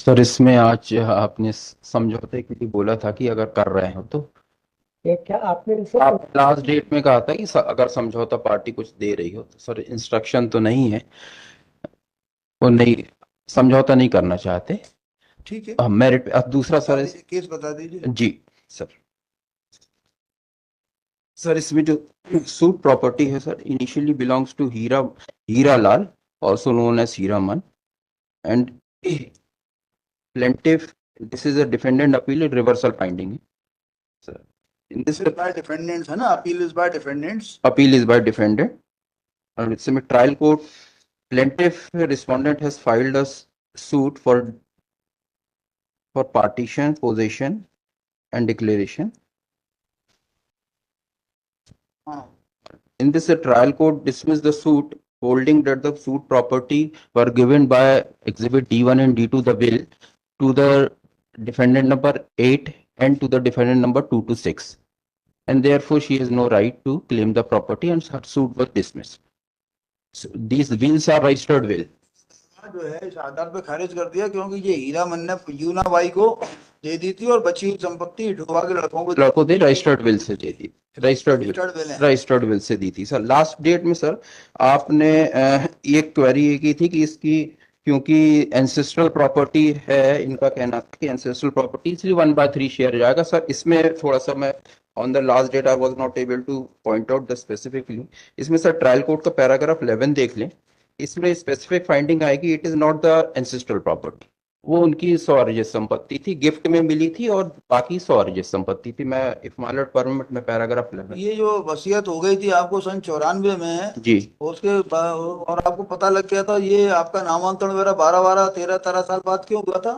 Sir इसमें आज आपने समझौते के लिए बोला था कि अगर कर रहे हो तो ये क्या आपने रिसेप्ट आप में लास्ट डेट में कहा था कि अगर समझौता पार्टी कुछ दे रही हो तो सर इंस्ट्रक्शन तो नहीं है। वो नहीं, समझौता नहीं करना चाहते। ठीक है। मेरिट दूसरा बता सर दीजिए, केस बता दीजिए। जी सर। सर इसमें जो सूट प्रॉपर्टी है sir initially belongs to Hira Hira Lal, also known as Hiraman, and plaintiff, this is a defendant appeal reversal finding sir. In this is by defendants है ना, appeal is by defendants. appeal is by defendant, and it's a trial court. Plaintiff respondent has filed a suit for partition, possession, and declaration. हाँ। In this, a trial court dismissed the suit, holding that the suit property were given by Exhibit D1 and D2 the will to the defendant number 8 and to the defendant number 2 to 6, and therefore she has no right to claim the property, and her suit was dismissed. So these wills are registered will. जो है इस आधार पे खारिज कर दिया क्योंकि ये हीरा मन ने यूना बाई को दे दी थी और बची हुई संपत्ति ढुकवा के लड़कों को लड़कों ने registered will say they the, registered will है। रजिस्टर्ड विल से दी थी सर। लास्ट डेट में सर आपने ये क्वेरी ये की थी कि इसकी, क्योंकि एंसेस्ट्रल प्रॉपर्टी है, इनका कहना था कि एंसेस्ट्रल प्रॉपर्टी इसलिए 1/3 शेयर जाएगा सर। इसमें थोड़ा सा मैं on the last date I was not able to point out the specifically. इसमें सर ट्रायल कोर्ट का पैराग्राफ 11 देख लें, इसमें स्पेसिफिक फाइंडिंग आएगी it is not the ancestral property. वो उनकी स्वरजित संपत्ति थी, गिफ्ट में मिली थी, और बाकी स्वरजित संपत्ति थी। मैं इफ मालट परमिट में पैराग्राफ 11। ये जो वसीयत हो गई थी आपको सन 94 में, जी। और आपको पता लग गया था, ये आपका नामांतरण वगैरह 12 12 13 13 साल बाद क्यों हुआ था?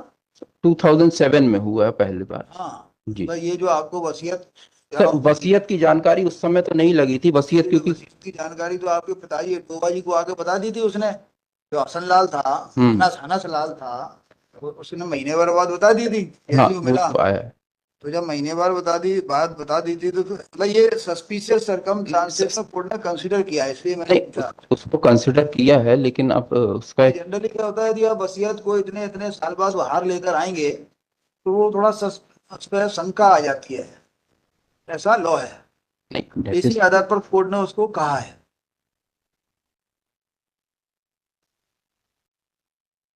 2007 में हुआ है पहली बार। हाँ। जी भाई ये जो आपको वसीयत क्या सर, होगी, वसीयत की जानकारी उस समय तो नहीं लगी थी वसीयत, ये क्योंकि वसीयत की जानकारी तो आपके पिताजी टोबा जी को आके बता दी थी उसने। जो हसन लाल था, हम्म। हनस हनस लाल था, उसने महीने भर बाद बता दी थी हाँ जैसे ही वो वो मिला। तो आया है। तो जब महीने बाद बता दी थी तो मतलब ये सस्पिशियस सर्कमस्टांसेस में कोर्ट ने कंसीडर किया है, इसलिए मैंने नहीं पूछा। उसको कंसिडर किया है, लेकिन अब उसका एक जनरली क्या होता है, यदि आप वसीयत को इतने इतने साल बाद बाहर लेकर आएंगे तो वो थोड़ा उस पर शंका आ जाती है। ऐसा लॉ है। नहीं that इसी is- आधार पर कोर्ट ने उसको कहा है।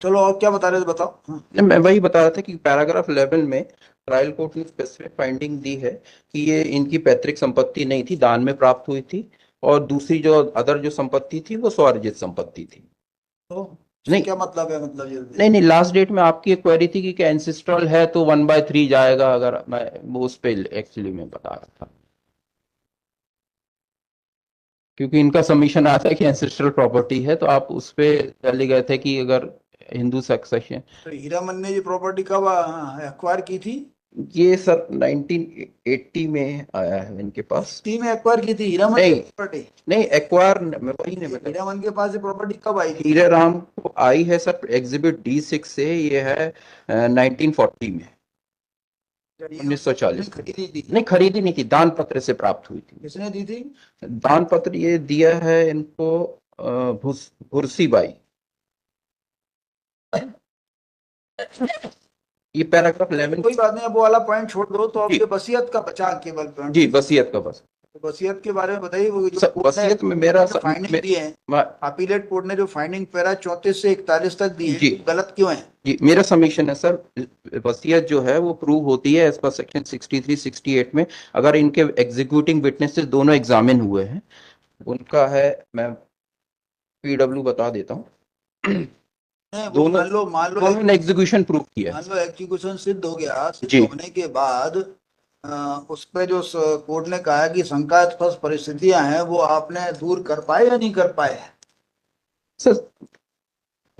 चलो और क्या बता रहे थे, बताओ। नहीं, मैं वही बता रहा था कि पैराग्राफ 11 में ट्रायल कोर्ट ने स्पेसिफिक फाइंडिंग दी है कि ये इनकी पैतृक संपत्ति नहीं थी, दान में प्राप्त हुई थी, और दूसरी जो अदर जो संपत्ति थी वो स्वर्जित संपत्ति थी। तो इससे नहीं क्या मतलब है, मतलब ये नहीं नहीं, लास्ट डेट में आपकी एक क्वेरी थी कि एंसेस्ट्रल है तो 1/3 जाएगा, अगर मैं वो उस पे एक्चुअली मैं बता रहा था, क्योंकि इनका सबमिशन आया था कि एंसेस्ट्रल प्रॉपर्टी है, तो आप उस पे चले गए थे कि अगर हिंदू सक्सेशन। तो हीरामन ने ये प्रॉपर्टी कब एक्वायर की थी? ये सर 1980 में आया है इनके पास। टी में एक्वायर की थी हीरामन की नहीं प्रॉपर्टी? नहीं, एक्वायर मैं वही नहीं बता। हीरामन के पास ये प्रॉपर्टी कब आई थी? हीरे राम को आई है सर एग्जिबिट D6 से, ये है 1940 में, जब ये उसने 1940 में। खरीदी थी? नहीं खरीदी नहीं थी, दान पत्र से प्राप्त हुई थी। किसने दी थी? दान पत्र ये दिया है इनको भुरसी बाई। ये पैराग्राफ 11। कोई बात नहीं, अब वो वाला पॉइंट छोड़ दो, तो अब जी ये वसीयत का बचा केवल पॉइंट। जी, वसीयत का बस। तो वसीयत के बारे में बताइए, वो जो सर कोर्ट ने वसीयत में मेरा जो फाइंडिंग दी है, मैं, अपीलेट कोर्ट ने जो फाइंडिंग पैरा 34 से 41 तक दी है, जी गलत क्यों है? जी मेरा सबमिशन है सर। वसीयत जो है वो प्रूव होती है एज पर सेक्शन 63 68 में, अगर इनके एग्जीक्यूटिंग विटनेसेस दोनों एग्जामिन हुए हैं। उनका है, मैं PW बता देता हूँ। नहीं, वो दोनों दोनों ने एग्जीक्यूशन प्रूव किया है। मान लो एग्जीक्यूशन सिद्ध हो गया, सिद्ध जी होने के बाद उस पे जो कोर्ट ने कहा कि शंकास्पद परिस्थितियां हैं, वो आपने दूर कर पाए या नहीं कर पाए? सर।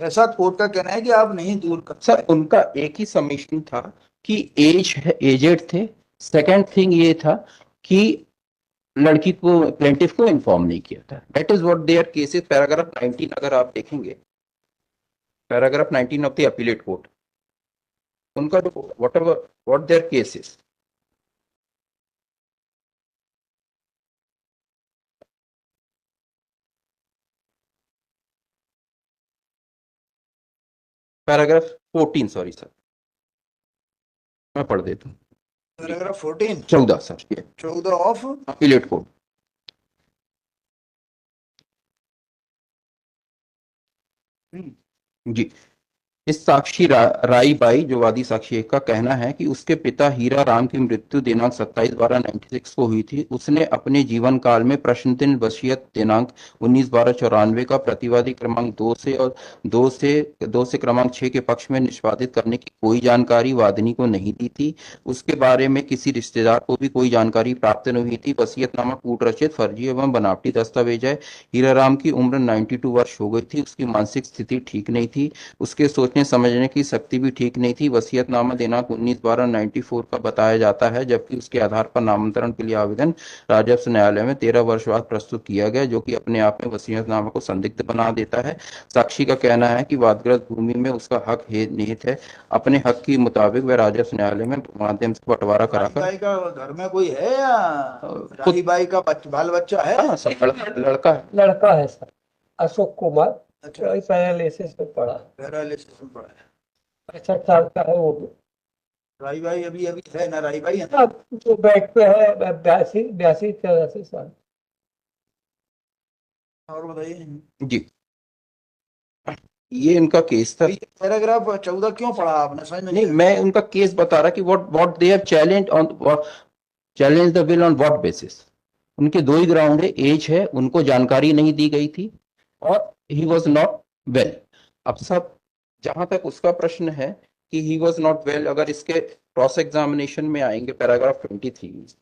ऐसा कोर्ट का कहना है कि आप नहीं दूर कर सर पाए। उनका एक ही सबमिशन था कि एज है, एजेड थे। सेकंड थिंग ये था कि लड़की को, प्लेंटिफ को इन्फॉर्म नहीं किया था। That is what their cases, paragraph 19 अगर आप देखेंगे, paragraph 19 of the appellate court, उनका जो whatever what their cases. Paragraph 14, sorry sir. मैं पढ़ देता हूँ। पैराग्राफ 14 14 सर, ये 14 ऑफ अपीलेट कोड। जी। इस साक्षी राई बाई, जो वादी साक्षी एक का कहना है कि उसके पिता हीरा राम की मृत्यु दिनांक 27/12/96 को हुई थी। उसने अपने जीवन काल में प्रश्नचिन्ह वसीयत दिनांक 19/12/94 का प्रतिवादी क्रमांक 2 से और 2 से क्रमांक 6 के पक्ष में निष्पादित करने की कोई जानकारी वादिनी को नहीं दी थी। उसके बारे में किसी रिश्तेदार को भी कोई जानकारी प्राप्त नहीं हुई थी। वसीयतनामा कूट रचित, फर्जी एवं बनावटी दस्तावेज है। हीरा राम की उम्र 92 वर्ष हो गई थी। उसकी मानसिक स्थिति ठीक नहीं थी। उसके सोचने समझने की शक्ति भी ठीक नहीं थी। वसीयतनामा दिनांक 19/12/94 का बताया जाता है, जबकि उसके आधार पर नामांतरण के लिए आवेदन राजस्व न्यायालय में 13 वर्ष बाद प्रस्तुत किया गया, जो कि अपने आप में वसीयतनामा को संदिग्ध बना देता है। साक्षी का कहना है कि वादग्रस्त भूमि में उसका हक निहित है। अपने हक के मुताबिक वह राजस्व न्यायालय में माध्यम से बंटवारा राही कराकर बाई का घर में कोई है या राही खुद। बाई का बाल बच्चा है? हाँ सर, लड़का है। लड़का है सर, अशोक कुमार। अच्छा, पैरालिसिस में पड़ा, पैरालिसिस में पड़ा है। 65 साल का है वो भी। राही बाई अभी अभी है ना, राही बाई है ना? अब जो बैठ पे है 82 82 83 साल। और बताइए। जी, ये इनका केस था। पैराग्राफ 14 क्यों पढ़ा आपने, समझ में नहीं, आया? मैं उनका केस बता रहा कि what they have challenge the will on what basis. उनके दो ही ग्राउंड है, एज है, उनको जानकारी नहीं दी गई थी, और ही वॉज नॉट वेल। अब सब, जहां तक उसका प्रश्न है कि ही वॉज नॉट वेल, अगर इसके क्रॉस एग्जामिनेशन में आएंगे पैराग्राफ 23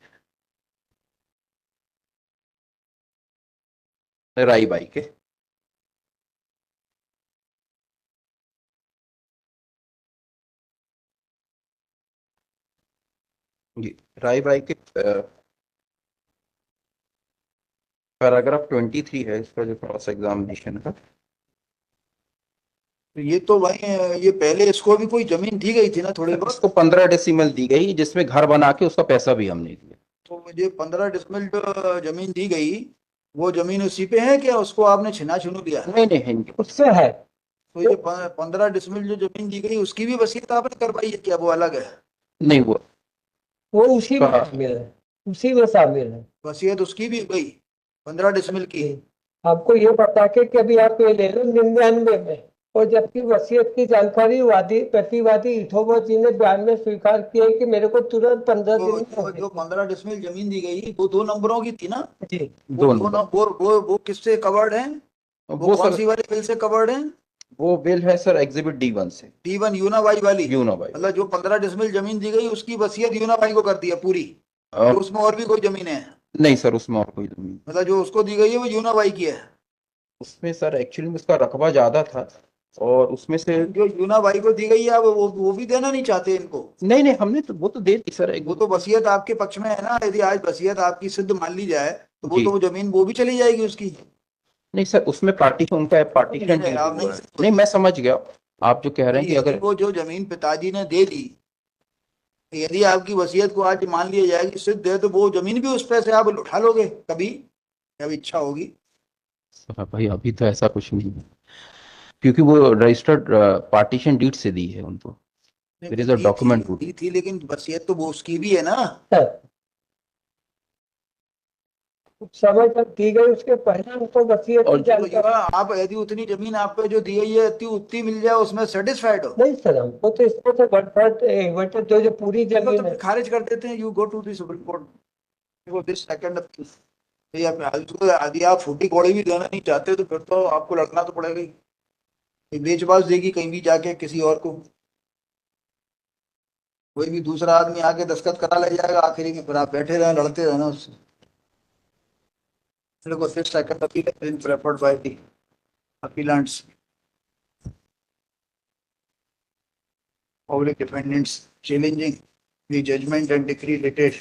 राई बाई के। जी, राई बाई के पैराग्राफ 23 है इसका, जो क्रॉस एग्जामिनेशन का। तो ये तो भाई, ये पहले इसको भी कोई जमीन दी गई थी ना थोड़ी बहुत? इसको 15 डेसिमल दी गई, जिसमें घर बना के उसका पैसा भी हमने दिया। तो मुझे 15 डिसमिल जो जमीन दी गई, वो जमीन उसी पे है क्या? उसको आपने छिना छुनू लिया? नहीं नहीं है इनके। उससे है, तो ये 15 डिसमिल जो जमीन दी गई, उसकी भी वसीयत आपने करवाई है क्या? वो अलग है? नहीं हुआ वो उसी में कहा। शामिल है, उसी में शामिल है। वसीयत उसकी भी गई 15 डिसमिल की? आपको ये बता के कि अभी आप ये ले लो 99 में, और जबकि वसीयत की जानकारी वादी प्रतिवादी इथोबो जी ने बयान में स्वीकार किया है कि मेरे को तुरंत 15 दिन में जो 15 डिसमिल जमीन दी गई, वो 2 नंबरों की थी ना? जी। वो वो किससे कवर्ड है? वो कौन सर, सी वाली बिल से कवर्ड है? वो बिल है सर एग्जिबिट D1 से। D1 यूनाबाई वाली? यूनाबाई। मतलब जो 15 डिसमिल जमीन दी गई, उसकी वसीयत यूनाबाई को कर दी है पूरी? और तो उसमें और भी कोई जमीन है? नहीं सर, उसमें और कोई जमीन। मतलब जो उसको दी गई है वो यूनाबाई की है? उसमें सर एक्चुअली में उसका रकबा ज्यादा था, और उसमें से जो यूनाबाई को दी गई है, वो भी देना नहीं चाहते इनको? नहीं नहीं, हमने तो वो तो दे दी सर वो तो वसीयत आपके पक्ष में है ना? यदि आज वसीयत आपकी सिद्ध मान ली जाए, तो वो जी। तो वो जमीन वो भी चली जाएगी उसकी? नहीं सर, उसमें पार्टीशन, उनका पार्टीशन नहीं, आप नहीं नहीं, मैं समझ गया आप जो कह रहे हैं कि यदि अगर वो जो जमीन पिताजी ने दे दी, यदि आपकी वसीयत को आज मान लिया जाए कि सिद्ध है, तो वो जमीन भी उस पैसे आप उठा लोगे कभी, जब इच्छा होगी? भाई अभी तो ऐसा कुछ नहीं है, क्योंकि वो रजिस्टर्ड पार्टीशन डीड से दी है उनको। There is a document. दी थी, लेकिन वसीयत तो वो उसकी भी है ना? समय तक दी गई, उसके पहले उनको वसीयत और की तो जानकारी आप यदि उतनी जमीन आप पे जो दी गई है, उतनी मिल जाए, उसमें सेटिस्फाइड हो? नहीं सर, हमको तो इसमें से बट जो पूरी तो जमीन फिर है। खारिज कर देते हैं, you go to the Supreme Court this second. यदि आप फूटी कौड़ी भी देना नहीं चाहते, तो फिर तो आपको लड़ना तो पड़ेगा ही। ये बेचबाज देगी कहीं भी जाके किसी और को, कोई भी दूसरा आदमी आके दस्तखत करा ले जाएगा, आखिरी में फिर आप बैठे रहे लड़ते रहना उससे। देखो, 6 appeal preferred by the appellants, public defendants challenging the judgment and decree dated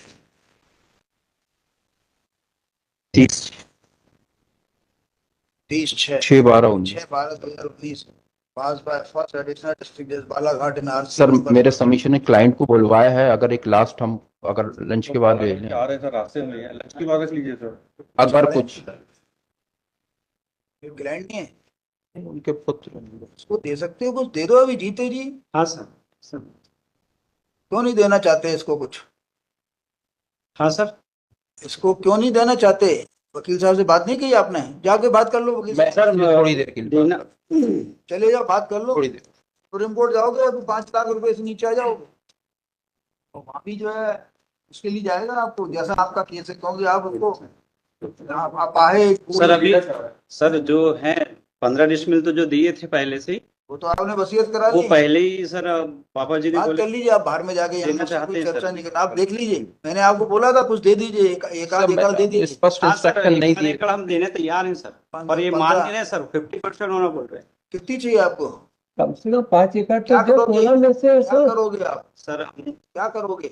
30/6/2019 passed by first additional district judge Balaghat in RC sir number। मेरे सबमिशन ने क्लाइंट को बुलवाया है, अगर एक लास्ट हम अगर लंच के बाद ले लें, आ रहे सर, रास्ते में है, लंच के बाद रख लीजिए सर। अगर कुछ ग्रैंड नहीं है, उनके पुत्र। उसको दे सकते हो, कुछ दे दो अभी जीते जी। हाँ सर। क्यों नहीं देना चाहते इसको कुछ? हाँ सर। इसको क्यों नहीं देना चाहते? वकील साहब से बात नहीं की आपने? जाके बात कर लो वकील मैं साहब सर थोड़ी देर के लिए देना से। चले जाओ, बात कर लो। थोड़ी देर सुप्रीम कोर्ट जाओगे तो 5 लाख रुपए से नीचे आ जाओगे, और वहां भी जो है उसके लिए जाएगा आपको, जैसा आपका केस है, क्योंकि आप उनको आप आए सर अभी सर जो है 15 डिसमिल तो जो दिए थे पहले से ही, वो तो आपने वसीयत करा वो ली। पहले ही सर पापा जी ने बात बोले कर लीजिए आप बाहर में जाके, यहाँ देना मुझसे चाहते कोई हैं चर्चा सर। नहीं करना। आप देख लीजिए, मैंने आपको बोला था कुछ दे दीजिए, एक आध एकड़ दे दीजिए। स्पष्ट हाँ सर, इंस्ट्रक्शन नहीं दिए। एकड़ हम देने तैयार हैं सर, पर ये मान नहीं रहे सर, 50% होना बोल रहे हैं कितनी चाहिए आपको? कम से कम 5 एकड़ तो क्या जो करोगे? 16 में से है क्या सर। करोगे आप? सर। हम क्या करोगे?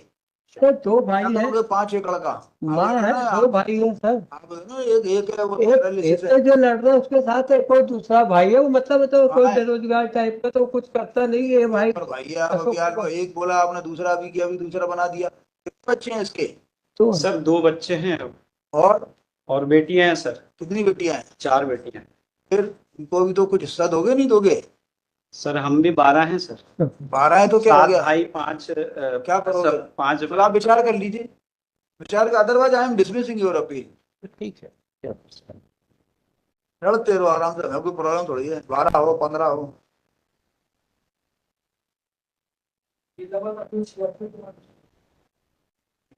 सर 2 क्या भाई हैं, करोगे 5 एकड़ का? माँ है, 2 भाई हैं सर। आप ना एक है वो एक पैरालिसिस एक है। तो जो लड़ रहा है उसके साथ एक और दूसरा भाई है, वो मतलब तो कोई हाँ है। बेरोजगार टाइप का, तो कुछ करता नहीं है भाई। पर भाई आप यार को एक बोला आपने, दूसरा भी किया, अभी दूसरा बना दिया। कितने बच्चे हैं इसके? तो सर 2 बच्चे हैं और बेटियां हैं सर, कितनी बेटियां हैं? 4 बेटियां हैं। फिर इनको भी तो कुछ हिस्सा दोगे नहीं दोगे? सर हम भी 12 हैं सर, 12 है तो क्या हो 7 गया? भाई 5 क्या करोगे? 5 तो आप विचार कर लीजिए, विचार कर, otherwise I am dismissing your appeal. ठीक है क्या कर सकते हैं। लड़ते रहो आराम से, हमें कोई प्रॉब्लम थोड़ी है, 12 हो 15 हो।